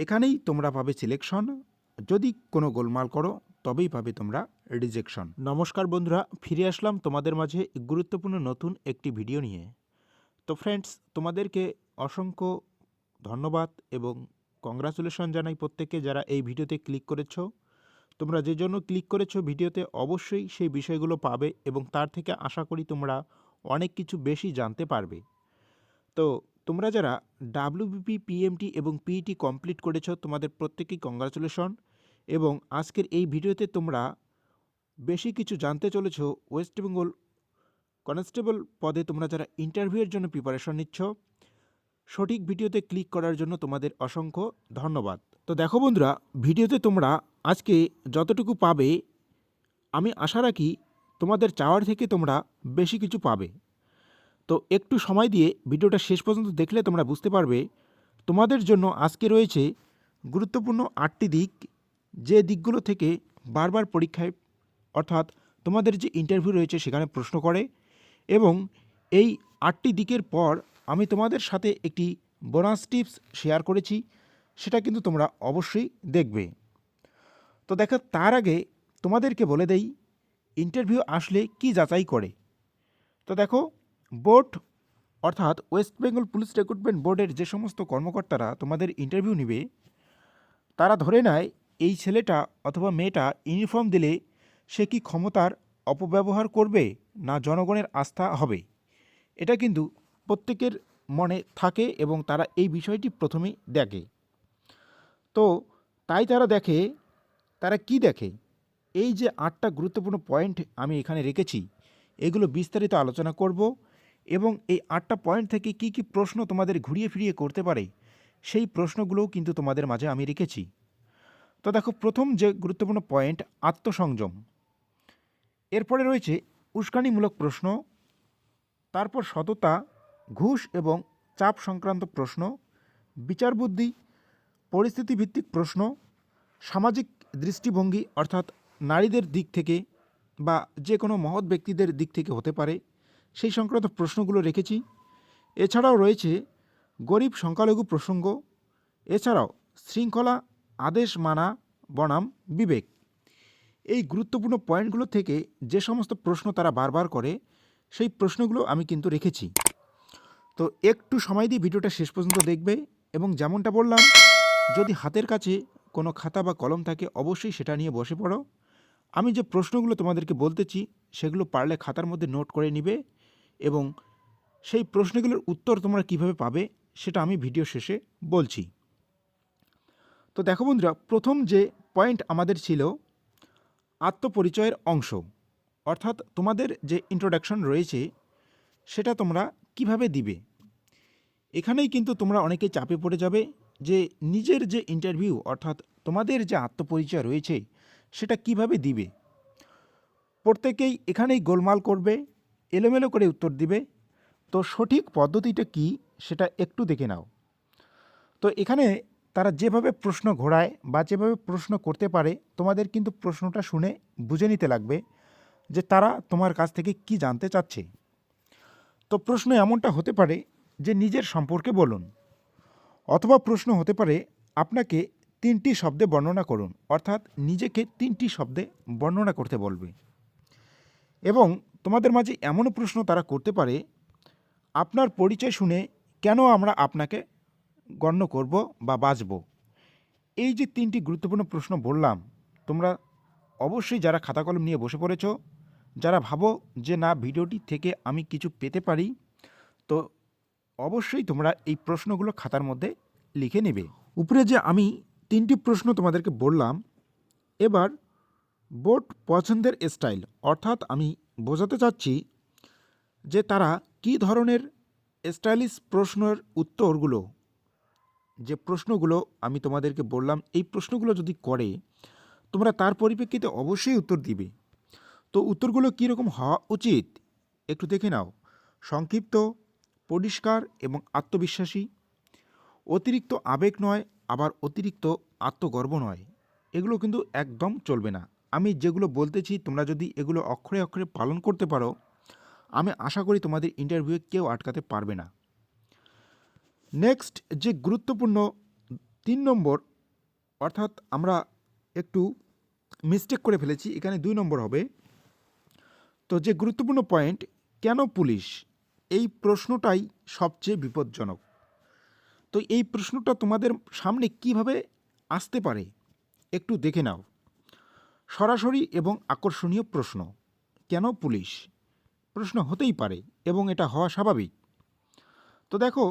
এখানেই তোমরা পাবে সিলেকশন, যদি কোনো গোলমাল করো তবেই পাবে তোমরা রিজেকশন। নমস্কার বন্ধুরা, ফিরে আসলাম তোমাদের মাঝে গুরুত্বপূর্ণ নতুন একটি ভিডিও নিয়ে। তো ফ্রেন্ডস, তোমাদেরকে অসংখ্য ধন্যবাদ এবং কংগ্রাচুলেশন জানাই প্রত্যেককে যারা এই ভিডিওতে ক্লিক করেছো। তোমরা যে জন্য ক্লিক করেছো ভিডিওতে অবশ্যই সেই বিষয়গুলো পাবে এবং তার থেকে আশা করি তোমরা অনেক কিছু বেশি জানতে পারবে। তো তোমরা যারা ডাব্লিউবিপি, পিএমটি এবং পিইটি কমপ্লিট করেছো তোমাদের প্রত্যেকেই কংগ্রাচুলেশন। এবং আজকের এই ভিডিওতে তোমরা বেশি কিছু জানতে চলেছো ওয়েস্ট বেঙ্গল কনস্টেবল পদে তোমরা যারা ইন্টারভিউয়ের জন্য প্রিপারেশন নিচ্ছ। সঠিক ভিডিওতে ক্লিক করার জন্য তোমাদের অসংখ্য ধন্যবাদ। তো দেখো বন্ধুরা, ভিডিওতে তোমরা আজকে যতটুকু পাবে আমি আশা রাখি তোমাদের চাওয়ার থেকে তোমরা বেশি কিছু পাবে। তো একটু সময় দিয়ে ভিডিওটা শেষ পর্যন্ত দেখলে তোমরা বুঝতে পারবে তোমাদের জন্য আজকে রয়েছে গুরুত্বপূর্ণ 8টি দিক, যে দিকগুলো থেকে বারবার পরীক্ষায় অর্থাৎ তোমাদের যে ইন্টারভিউ রয়েছে সেখানে প্রশ্ন করে। এবং এই 8টি দিকের পর আমি তোমাদের সাথে একটি বোনাস টিপস শেয়ার করেছি, সেটা কিন্তু তোমরা অবশ্যই দেখবে। তো দেখো, তার আগে তোমাদেরকে বলে দেই ইন্টারভিউ আসলে কি যাচাই করে। তো দেখো, বোর্ড অর্থাৎ ওয়েস্ট বেঙ্গল পুলিশ রিক্রুটমেন্ট বোর্ডের যে সমস্ত কর্মকর্তারা তোমাদের ইন্টারভিউ নেবে তারা ধরে নেয় এই ছেলেটা অথবা মেয়েটা ইউনিফর্ম দিলে সে কি ক্ষমতার অপব্যবহার করবে না জনগণের আস্থা হবে। এটা কিন্তু প্রত্যেকের মনে থাকে এবং তারা এই বিষয়টি প্রথমেই দেখে। তো তাই তারা কি দেখে, এই যে 8টা গুরুত্বপূর্ণ পয়েন্ট আমি এখানে রেখেছি এগুলো বিস্তারিত আলোচনা করব এবং এই 8টা পয়েন্ট থেকে কি কি প্রশ্ন তোমাদের ঘুরিয়ে ফিরিয়ে করতে পারে সেই প্রশ্নগুলোও কিন্তু তোমাদের মাঝে আমি রেখেছি। তো দেখো, প্রথম যে গুরুত্বপূর্ণ পয়েন্ট আত্মসংযম, এরপরে রয়েছে উস্কানিমূলক প্রশ্ন, তারপর সততা, ঘুষ এবং চাপ সংক্রান্ত প্রশ্ন, বিচারবুদ্ধি, পরিস্থিতিভিত্তিক প্রশ্ন, সামাজিক দৃষ্টিভঙ্গি অর্থাৎ নারীদের দিক থেকে বা যে কোনো মহৎ ব্যক্তিদের দিক থেকে হতে পারে সেই সংক্রান্ত প্রশ্নগুলো রেখেছি। এছাড়াও রয়েছে গরিব সংখ্যালঘু প্রসঙ্গ, এছাড়াও শৃঙ্খলা, আদেশ মানা বনাম বিবেক। এই গুরুত্বপূর্ণ পয়েন্টগুলো থেকে যে সমস্ত প্রশ্ন তারা বারবার করে সেই প্রশ্নগুলো আমি কিন্তু রেখেছি। তো একটু সময় দিয়ে ভিডিওটা শেষ পর্যন্ত দেখবে এবং যেমনটা বললাম, যদি হাতের কাছে কোনো খাতা বা কলম থাকে অবশ্যই সেটা নিয়ে বসে পড়ো। আমি যে প্রশ্নগুলো তোমাদেরকে বলতেছি সেগুলো পারলে খাতার মধ্যে নোট করে নিবে এবং সেই প্রশ্নগুলোর উত্তর তোমরা কিভাবে পাবে সেটা আমি ভিডিও শেষে বলছি। তো দেখো বন্ধুরা, প্রথম যে পয়েন্ট আমাদের ছিল আত্মপরিচয়ের অংশ, অর্থাৎ তোমাদের যে ইন্ট্রোডাকশন রয়েছে সেটা তোমরা কিভাবে দিবে। এখানেই কিন্তু তোমরা অনেকেই চাপে পড়ে যাবে যে নিজের যে ইন্টারভিউ অর্থাৎ তোমাদের যে আত্মপরিচয় রয়েছে সেটা কিভাবে দিবে। প্রত্যেকেই এখানেই গোলমাল করবে, এলোমেলো করে উত্তর দিবে। তো সঠিক পদ্ধতিটা কি সেটা একটু দেখে নাও। তো এখানে তারা যেভাবে প্রশ্ন ঘোরায় বা যেভাবে প্রশ্ন করতে পারে তোমাদের কিন্তু প্রশ্নটা শুনে বুঝে নিতে লাগবে যে তারা তোমার কাছ থেকে কি জানতে চাচ্ছে। তো প্রশ্ন এমনটা হতে পারে যে নিজের সম্পর্কে বলুন, অথবা প্রশ্ন হতে পারে আপনাকে 3টি শব্দে বর্ণনা করুন, অর্থাৎ নিজেকে 3টি শব্দে বর্ণনা করতে বলবে। এবং তোমাদের মাঝে এমনও প্রশ্ন তারা করতে পারে আপনার পরিচয় শুনে কেন আমরা আপনাকে গণ্য করব বা বাছব। এই যে 3টি গুরুত্বপূর্ণ প্রশ্ন বললাম, তোমরা অবশ্যই যারা খাতা কলম নিয়ে বসে পড়েছ, যারা ভাবো যে না ভিডিওটি থেকে আমি কিছু পেতে পারি, তো অবশ্যই তোমরা এই প্রশ্নগুলো খাতার মধ্যে লিখে নেবে। উপরে যে আমি 3টি প্রশ্ন তোমাদেরকে বললাম, এবার বোর্ড পছন্দের স্টাইল, অর্থাৎ আমি বোঝাতে চাচ্ছি যে তারা কী ধরনের স্টাইলিশ প্রশ্নের উত্তরগুলো, যে প্রশ্নগুলো আমি তোমাদেরকে বললাম এই প্রশ্নগুলো যদি করে তোমরা তার পরিপ্রেক্ষিতে অবশ্যই উত্তর দিবে। তো উত্তরগুলো কীরকম হওয়া উচিত একটু দেখে নাও। সংক্ষিপ্ত, পরিষ্কার এবং আত্মবিশ্বাসী, অতিরিক্ত আবেগ নয় আবার অতিরিক্ত আত্মগর্ব নয়, এগুলো কিন্তু একদম চলবে না। আমি যেগুলো বলতেছি তোমরা যদি এগুলো অক্ষরে অক্ষরে পালন করতে পারো আমি আশা করি তোমাদের ইন্টারভিউয়ে কেউ আটকাতে পারবে না। নেক্সট যে গুরুত্বপূর্ণ 3 নম্বর, অর্থাৎ আমরা একটু মিস্টেক করে ফেলেছি, এখানে 2 নম্বর হবে। তো যে গুরুত্বপূর্ণ পয়েন্ট, কেন পুলিশ, এই প্রশ্নটাই সবচেয়ে বিপজ্জনক। তো এই প্রশ্নটা তোমাদের সামনে কিভাবে আসতে পারে একটু দেখে নাও। সরাসরি এবং আকর্ষণীয় প্রশ্ন, কেন পুলিশ প্রশ্ন হতেই পারে এবং এটা হওয়া স্বাভাবিক। তো দেখো,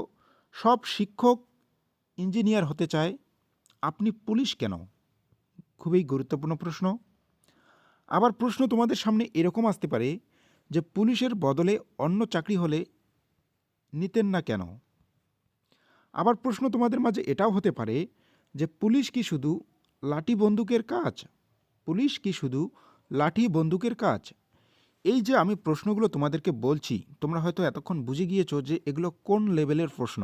সব শিক্ষক ইঞ্জিনিয়ার হতে চায়, আপনি পুলিশ কেন? খুবই গুরুত্বপূর্ণ প্রশ্ন। আবার প্রশ্ন তোমাদের সামনে এরকম আসতে পারে যে পুলিশের বদলে অন্য চাকরি হলে নিতেন না কেন? আবার প্রশ্ন তোমাদের মাঝে এটাও হতে পারে যে পুলিশ কি শুধু লাঠি বন্দুকের কাজ? পুলিশ কি শুধু লাঠি বন্দুকের কাজ? এই যে আমি প্রশ্নগুলো তোমাদেরকে বলছি, তোমরা হয়তো এতক্ষণ বুঝে গিয়েছো যে এগুলো কোন লেভেলের প্রশ্ন,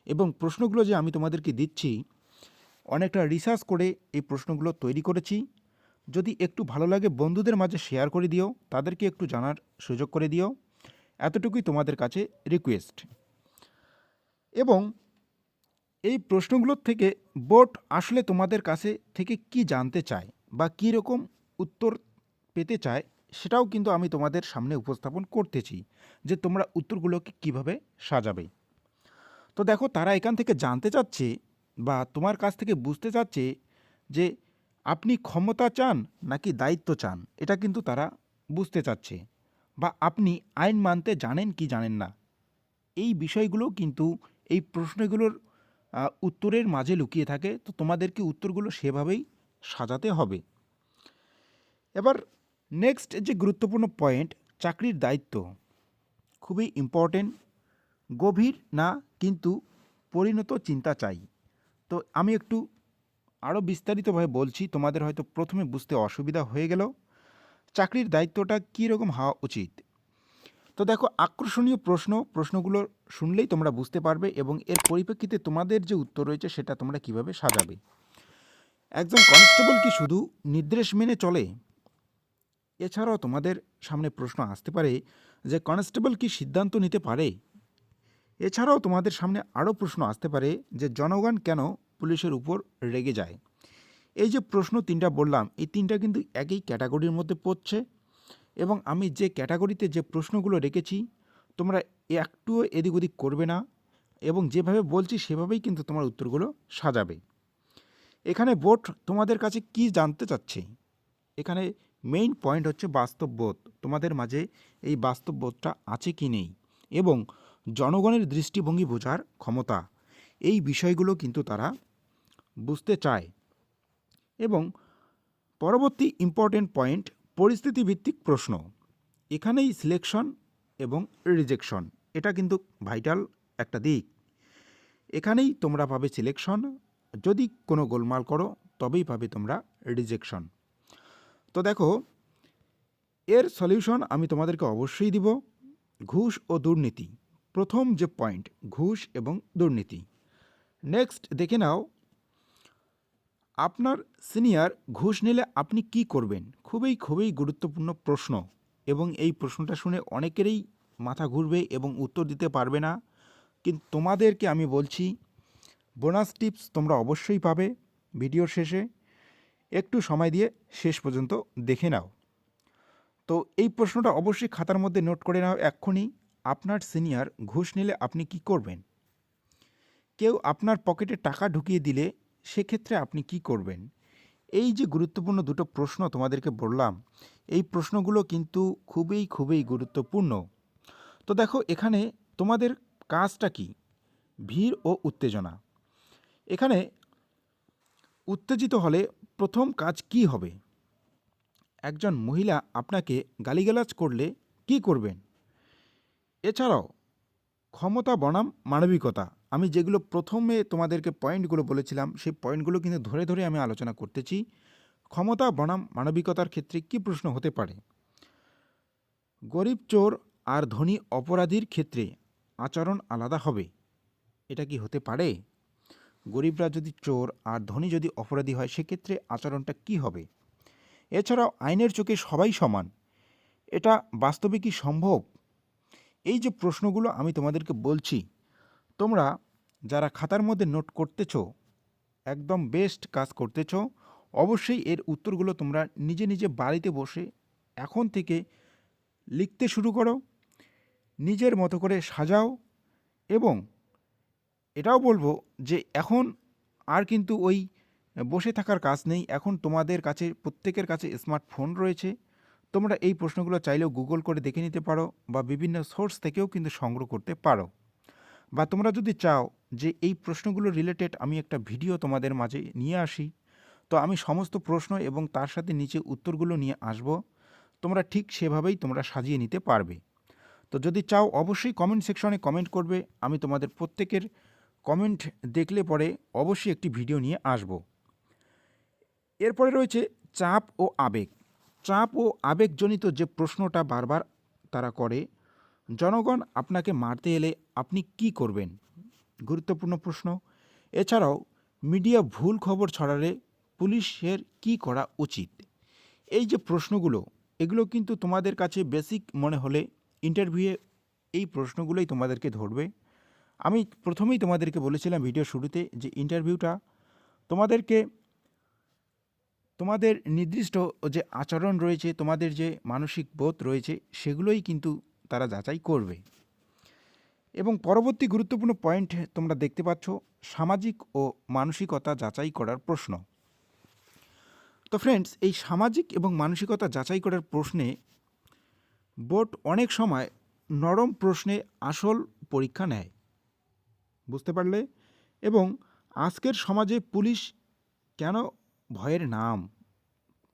এবং প্রশ্নগুলো যে আমি তোমাদেরকে দিচ্ছি অনেকটা রিসার্চ করে এই প্রশ্নগুলো তৈরি করেছি। যদি একটু ভালো লাগে বন্ধুদের মাঝে শেয়ার করে দিও, তাদেরকে একটু জানার সুযোগ করে দিও, এতটুকুই তোমাদের কাছে রিকোয়েস্ট। এবং এই প্রশ্নগুলোর থেকে বোর্ড আসলে তোমাদের কাছে থেকে কি জানতে চায় বা কী রকম উত্তর পেতে চায়, সেটাও কিন্তু আমি তোমাদের সামনে উপস্থাপন করতেছি যে তোমরা উত্তরগুলোকে কিভাবে সাজাবে। তো দেখো, তারা এখান থেকে জানতে চাচ্ছে বা তোমার কাছ থেকে বুঝতে চাচ্ছে যে আপনি ক্ষমতা চান নাকি দায়িত্ব চান, এটা কিন্তু তারা বুঝতে চাচ্ছে। বা আপনি আইন মানতে জানেন কি জানেন না, এই বিষয়গুলো কিন্তু এই প্রশ্নগুলোর উত্তরের মাঝে লুকিয়ে থাকে। তো তোমাদেরকে উত্তরগুলো সেভাবেই সাজাতে হবে। এবার নেক্সট যে গুরুত্বপূর্ণ পয়েন্ট, চাকরির দায়িত্ব খুবই ইম্পর্টেন্ট। গভীর না কিন্তু পরিণত চিন্তা চাই। তো আমি একটু আরও বিস্তারিতভাবে বলছি, তোমাদের হয়তো প্রথমে বুঝতে অসুবিধা হয়ে গেল। চাকরির দায়িত্বটা কী রকম হওয়া উচিত। তো দেখো, আকর্ষণীয় প্রশ্নগুলো শুনলেই তোমরা বুঝতে পারবে এবং এর পরিপ্রেক্ষিতে তোমাদের যে উত্তর রয়েছে সেটা তোমরা কিভাবে সাজাবে। একজন কনস্টেবল কি শুধু নির্দেশ মেনে চলে? এছাড়াও তোমাদের সামনে প্রশ্ন আসতে পারে যে কনস্টেবল কি সিদ্ধান্ত নিতে পারে? এছাড়াও তোমাদের সামনে আরও প্রশ্ন আসতে পারে যে জনগণ কেন পুলিশের উপর রেগে যায়? এই যে প্রশ্ন 3টা বললাম, এই 3টা কিন্তু একই ক্যাটাগরির মধ্যে পড়ছে, এবং আমি যে ক্যাটাগরিতে যে প্রশ্নগুলো রেখেছি তোমরা একটুও এদিক ওদিক করবে না, এবং যেভাবে বলছি সেভাবেই কিন্তু তোমার উত্তরগুলো সাজাবে। এখানে বোর্ড তোমাদের কাছে কি জানতে চাচ্ছে, এখানে মেইন পয়েন্ট হচ্ছে বাস্তববোধ। তোমাদের মাঝে এই বাস্তববোধটা আছে কি নেই, এবং জনগণের দৃষ্টিভঙ্গি বোঝার ক্ষমতা, এই বিষয়গুলো কিন্তু তারা বুঝতে চায়। এবং পরবর্তী ইম্পর্টেন্ট পয়েন্ট, পরিস্থিতিভিত্তিক প্রশ্ন। এখানেই সিলেকশন এবং রিজেকশন, এটা কিন্তু ভাইটাল একটা দিক। এখানেই তোমরা পাবে সিলেকশন, যদি কোনো গোলমাল করো তবেই পাবে তোমরা রিজেকশন। তো দেখো, এর সলিউশন আমি তোমাদেরকে অবশ্যই দিব। ঘুষ ও দুর্নীতি, প্রথম যে পয়েন্ট, ঘুষ এবং দুর্নীতি। নেক্সট দেখে নাও, আপনার সিনিয়র ঘুষ নিলে আপনি কি করবেন? খুবই গুরুত্বপূর্ণ প্রশ্ন, এবং এই প্রশ্নটা শুনে অনেকেরই মাথা ঘুরবে এবং উত্তর দিতে পারবে না। কিন্তু তোমাদেরকে আমি বলছি, বোনাস টিপস তোমরা অবশ্যই পাবে ভিডিওর শেষে। একটু সময় দিয়ে শেষ পর্যন্ত দেখে নাও। তো এই প্রশ্নটা অবশ্যই খাতার মধ্যে নোট করে নাও এক্ষুনি। আপনার সিনিয়র ঘুষ নিলে আপনি কি করবেন? কেউ আপনার পকেটে টাকা ঢুকিয়ে দিলে সেক্ষেত্রে আপনি কি করবেন? এই যে গুরুত্বপূর্ণ দুটো প্রশ্ন তোমাদেরকে বললাম, এই প্রশ্নগুলো কিন্তু খুবই গুরুত্বপূর্ণ। তো দেখো, এখানে তোমাদের কাজটা কি? ভিড় ও উত্তেজনা। এখানে উত্তেজিত হলে প্রথম কাজ কি হবে? একজন মহিলা আপনাকে গালিগালাজ করলে কি করবেন? এছাড়াও ক্ষমতা বনাম মানবিকতা, আমি যেগুলো প্রথমে তোমাদেরকে পয়েন্টগুলো বলেছিলাম সেই পয়েন্টগুলো কিন্তু ধরে আমি আলোচনা করতেছি। ক্ষমতা বনাম মানবিকতার ক্ষেত্রে কি প্রশ্ন হতে পারে? গরিব চোর আর ধনী অপরাধীর ক্ষেত্রে আচরণ আলাদা হবে, এটা কি হতে পারে? গরিবরা যদি চোর আর ধনী যদি অপরাধী হয় সেক্ষেত্রে আচরণটা কি হবে? এছাড়াও আইনের চোখে সবাই সমান, এটা বাস্তবে কি সম্ভব? এই যে প্রশ্নগুলো আমি তোমাদেরকে বলছি, তোমরা যারা খাতার মধ্যে নোট করতেছো একদম বেস্ট কাজ করতেছ। অবশ্যই এর উত্তরগুলো তোমরা নিজে নিজে বাড়িতে বসে এখন থেকে লিখতে শুরু করো, নিজের মতো করে সাজাও। এবং এটাও বলবো যে এখন আর কিন্তু ওই বসে থাকার কাজ নেই। এখন তোমাদের কাছে প্রত্যেকের কাছে স্মার্টফোন রয়েছে। তোমরা এই প্রশ্নগুলো চাইলেও গুগল করে দেখে নিতে পারো বা বিভিন্ন সোর্স থেকেও কিন্তু সংগ্রহ করতে পারো। বা তোমরা যদি চাও যে এই প্রশ্নগুলো রিলেটেড আমি একটা ভিডিও তোমাদের মাঝে নিয়ে আসি, তো আমি সমস্ত প্রশ্ন এবং তার সাথে নিচে উত্তরগুলো নিয়ে আসব। তোমরা ঠিক সেভাবেই তোমরা সাজিয়ে নিতে পারবে। তো যদি চাও অবশ্যই কমেন্ট সেকশনে কমেন্ট করবে। আমি তোমাদের প্রত্যেকের কমেন্ট দেখলে পরে অবশ্যই একটি ভিডিও নিয়ে আসব। এরপরে রয়েছে চাপ ও আবেগ। চাপ ও আবেগজনিত যে প্রশ্নটা বারবার তারা করে, জনগণ আপনাকে মারতে এলে আপনি কি করবেন? গুরুত্বপূর্ণ প্রশ্ন। এছাড়াও মিডিয়া ভুল খবর ছড়ালে পুলিশের কি করা উচিত? এই যে প্রশ্নগুলো, এগুলো কিন্তু তোমাদের কাছে বেসিক মনে হলে ইন্টারভিউয়ে এই প্রশ্নগুলোই তোমাদেরকে ধরবে। আমি প্রথমেই তোমাদেরকে বলেছিলাম ভিডিও শুরুতে যে ইন্টারভিউটা তোমাদেরকে তোমাদের নির্দিষ্ট যে আচরণ রয়েছে, তোমাদের যে মানসিক বোধ রয়েছে, সেগুলোই কিন্তু তারা যাচাই করবে। এবং পরবর্তী গুরুত্বপূর্ণ পয়েন্ট তোমরা দেখতে পাচ্ছ, সামাজিক ও মানসিকতা যাচাই করার প্রশ্ন। তো ফ্রেন্ডস, এই সামাজিক এবং মানসিকতা যাচাই করার প্রশ্নে বোর্ড অনেক সময় নরম প্রশ্নে আসল পরীক্ষা নেয়, বুঝতে পারলে? এবং আজকের সমাজে পুলিশ কেন ভয়ের নাম?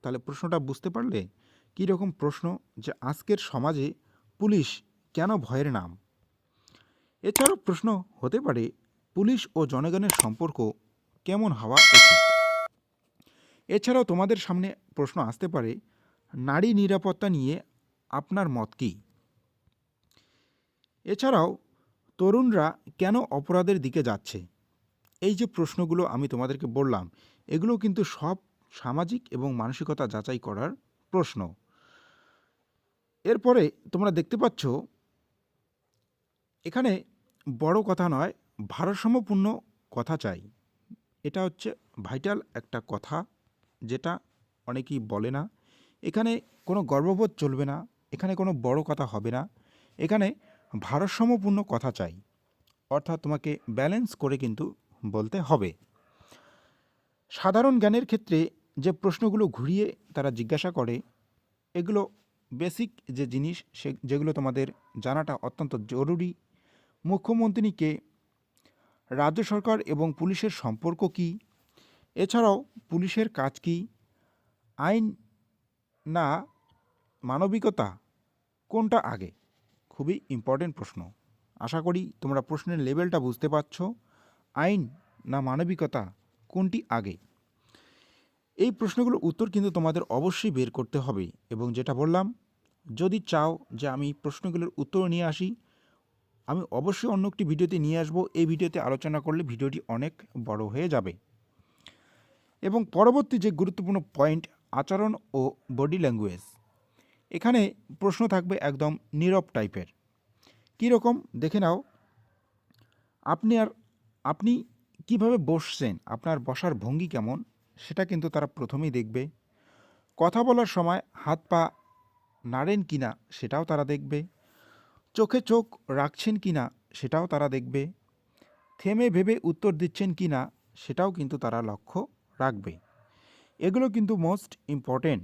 তাহলে প্রশ্নটা বুঝতে পারলে কী রকম প্রশ্ন, যে আজকের সমাজে পুলিশ কেন ভয়ের নাম? এছাড়াও প্রশ্ন হতে পারে পুলিশ ও জনগণের সম্পর্ক কেমন হওয়া উচিত। এছাড়াও তোমাদের সামনে প্রশ্ন আসতে পারে নারী নিরাপত্তা নিয়ে আপনার মত কী? এছাড়াও তরুণরা কেন অপরাধের দিকে যাচ্ছে? এই যে প্রশ্নগুলো আমি তোমাদেরকে বললাম, এগুলো কিন্তু সব সামাজিক এবং মানসিকতা যাচাই করার প্রশ্ন। এরপরে তোমরা দেখতে পাচ্ছ এখানে বড় কথা নয়, ভারসাম্যপূর্ণ কথা চাই। এটা হচ্ছে ভাইটাল একটা কথা, যেটা অনেকেই বলে না। এখানে কোনো গর্ববোধ চলবে না, এখানে কোনো বড় কথা হবে না, এখানে ভারসাম্যপূর্ণ কথা চাই। অর্থাৎ তোমাকে ব্যালেন্স করে কিন্তু বলতে হবে। সাধারণ জ্ঞানের ক্ষেত্রে যে প্রশ্নগুলো ঘুরিয়ে তারা জিজ্ঞাসা করে, এগুলো বেসিক যে জিনিস, যেগুলো তোমাদের জানাটা অত্যন্ত জরুরি। মুখ্যমন্ত্রী কে? রাজ্য সরকার এবং পুলিশের সম্পর্ক কী? এছাড়াও পুলিশের কাজ কী? আইন না মানবিকতা, কোনটা আগে? খুবই ইম্পর্টেন্ট প্রশ্ন। আশা করি তোমরা প্রশ্নের লেভেলটা বুঝতে পারছ। আইন না মানবিকতা, কোনটি আগে? এই প্রশ্নগুলোর উত্তর কিন্তু তোমাদের অবশ্যই বের করতে হবে। এবং যেটা বললাম, যদি চাও যে আমি প্রশ্নগুলোর উত্তর নিয়ে আসি, আমি অবশ্যই অন্য একটি ভিডিওতে নিয়ে আসবো। এই ভিডিওতে আলোচনা করলে ভিডিওটি অনেক বড় হয়ে যাবে। এবং পরবর্তী যে গুরুত্বপূর্ণ পয়েন্ট, আচরণ ও বডি ল্যাঙ্গুয়েজ। এখানে প্রশ্ন থাকবে একদম নীরব টাইপের। কী রকম দেখে নাও, আপনি কিভাবে বসছেন, আপনার বসার ভঙ্গি কেমন, সেটা কিন্তু তারা প্রথমেই দেখবে। কথা বলার সময় হাত পা নাড়েন কিনা সেটাও তারা দেখবে। চোখে চোখ রাখছেন কিনা সেটাও তারা দেখবে। থেমে ভেবে উত্তর দিচ্ছেন কিনা সেটাও কিন্তু তারা লক্ষ্য রাখবে। এগুলো কিন্তু মোস্ট ইম্পর্টেন্ট।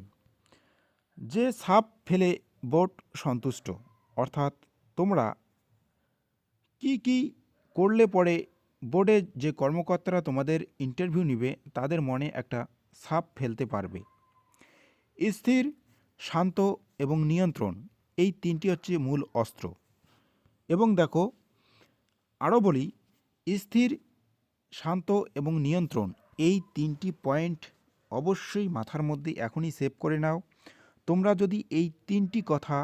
যে ছাপ ফেলে বোর্ড সন্তুষ্ট, অর্থাৎ তোমরা কি কি করলে পরে বোর্ডে যে কর্মকর্তারা তোমাদের ইন্টারভিউ নেবে তাদের মনে একটা ছাপ ফেলতে পারবে। স্থির, শান্ত এবং নিয়ন্ত্রণ, এই তিনটি হচ্ছে মূল অস্ত্র। এবং দেখো, আরও বলি, স্থির, শান্ত এবং নিয়ন্ত্রণ, এই তিনটি পয়েন্ট অবশ্যই মাথার মধ্যে এখনই সেভ করে নাও। তোমরা যদি এই তিনটি কথা,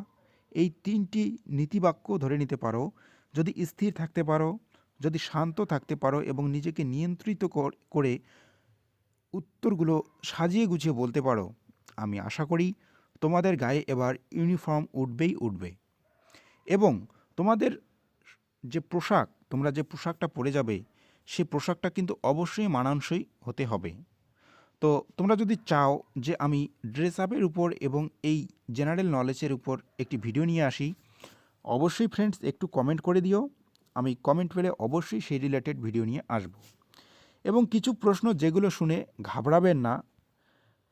এই তিনটি নীতিবাক্য ধরে নিতে পারো, যদি স্থির থাকতে পারো, যদি শান্ত থাকতে পারো এবং নিজেকে নিয়ন্ত্রিত করে উত্তরগুলো সাজিয়ে গুছিয়ে বলতে পারো, আমি আশা করি তোমাদের গায়ে এবার ইউনিফর্ম উঠবেই উঠবে। এবং তোমাদের যে পোশাক, তোমরা যে পোশাকটা পরে যাবে, সেই পোশাকটা কিন্তু অবশ্যই মানানসই হতে হবে। তো তোমরা যদি চাও যে আমি ড্রেস আপের উপর এবং এই জেনারেল নলেজের উপর একটি ভিডিও নিয়ে আসি, অবশ্যই ফ্রেন্ডস একটু কমেন্ট করে দিও। আমি কমেন্ট পেলে অবশ্যই সেই রিলেটেড ভিডিও নিয়ে আসব। এবং কিছু প্রশ্ন যেগুলো শুনে ঘাবড়াবেন না,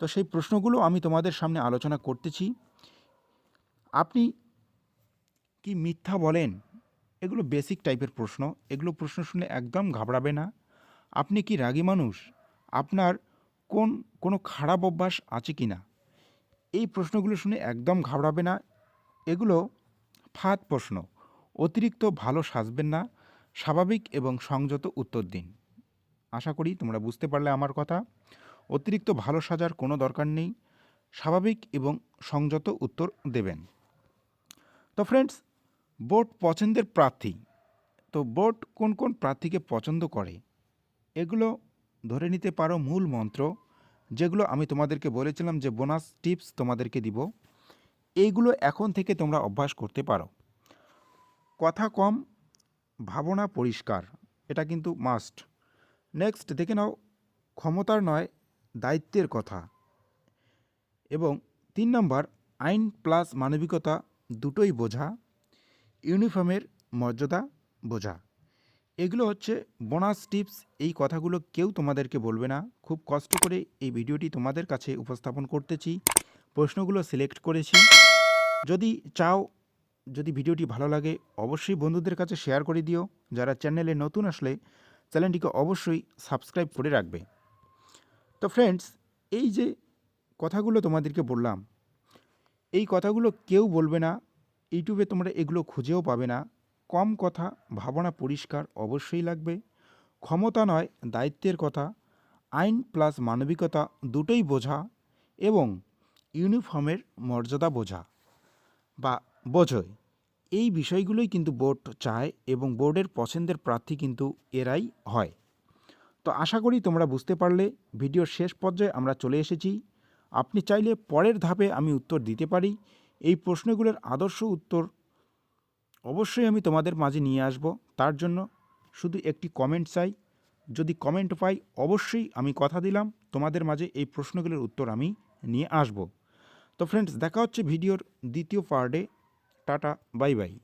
তো সেই প্রশ্নগুলো আমি তোমাদের সামনে আলোচনা করতেছি। আপনি কি মিথ্যা বলেন? এগুলো বেসিক টাইপের প্রশ্ন। এগুলো প্রশ্ন শুনে একদম ঘাবড়াবে না। আপনি কি রাগী মানুষ? আপনার কোনো খারাপ অভ্যাস আছে কি না? এই প্রশ্নগুলো শুনে একদম ঘাবড়াবে না। এগুলো ফাঁদ প্রশ্ন। অতিরিক্ত ভালো সাজবেন না, স্বাভাবিক এবং সংযত উত্তর দিন। আশা করি তোমরা বুঝতে পারলে আমার কথা। অতিরিক্ত ভালো সাজার কোনো দরকার নেই, স্বাভাবিক এবং সংযত উত্তর দেবেন। তো ফ্রেন্ডস, বোর্ড পছন্দের প্রার্থী। তো বোর্ড কোন কোন প্রার্থীকে পছন্দ করে এগুলো ধরে নিতে পারো মূল মন্ত্র, যেগুলো আমি তোমাদেরকে বলেছিলাম যে বোনাস টিপস তোমাদেরকে দিব। এইগুলো এখন থেকে তোমরা অভ্যাস করতে পারো। কথা কম, ভাবনা পরিষ্কার, এটা কিন্তু মাস্ট। নেক্সট দেখে নাও, ক্ষমতার নয় দায়িত্বের কথা। এবং 3 নম্বর, আইন প্লাস মানবিকতা দুটোই বোঝা। ইউনিফর্মের মর্যাদা বোঝা। এগুলো হচ্ছে বোনাস টিপস। এই কথাগুলো কেউ তোমাদেরকে বলবে না। খুব কষ্ট করে এই ভিডিওটি তোমাদের কাছে উপস্থাপন করতেছি, প্রশ্নগুলো সিলেক্ট করেছি। যদি চাও, যদি ভিডিওটি ভালো লাগে, অবশ্যই বন্ধুদের কাছে শেয়ার করে দিও। যারা চ্যানেলে নতুন আসলে চ্যানেলটিকে অবশ্যই সাবস্ক্রাইব করে রাখবে। তো ফ্রেন্ডস, এই যে কথাগুলো তোমাদেরকে বললাম, এই কথাগুলো কেউ বলবে না। ইউটিউবে তোমরা এগুলো খুঁজেও পাবে না। কম কথা, ভাবনা পরিষ্কার অবশ্যই লাগবে। ক্ষমতা নয় দায়িত্বের কথা। আইন প্লাস মানবিকতা দুটোই বোঝা এবং ইউনিফর্মের মর্যাদা বোঝা বা বোঝোয়। এই বিষয়গুলোই কিন্তু বোর্ড চায় এবং বোর্ডের পছন্দের প্রার্থী কিন্তু এরাই হয়। তো আশা করি তোমরা বুঝতে পারলে। ভিডিওর শেষ পর্যায়ে আমরা চলে এসেছি। আপনি চাইলে পরের ধাপে আমি উত্তর দিতে পারি। এই প্রশ্নগুলোর আদর্শ উত্তর অবশ্যই আমি তোমাদের মাঝে নিয়ে আসব। তার জন্য শুধু একটি কমেন্ট চাই। যদি কমেন্ট পাই, অবশ্যই আমি কথা দিলাম তোমাদের মাঝে এই প্রশ্নগুলোর উত্তর আমি নিয়ে আসব। তো ফ্রেন্ডস, দেখা হচ্ছে ভিডিওর দ্বিতীয় পার্টে। Tata, bye bye.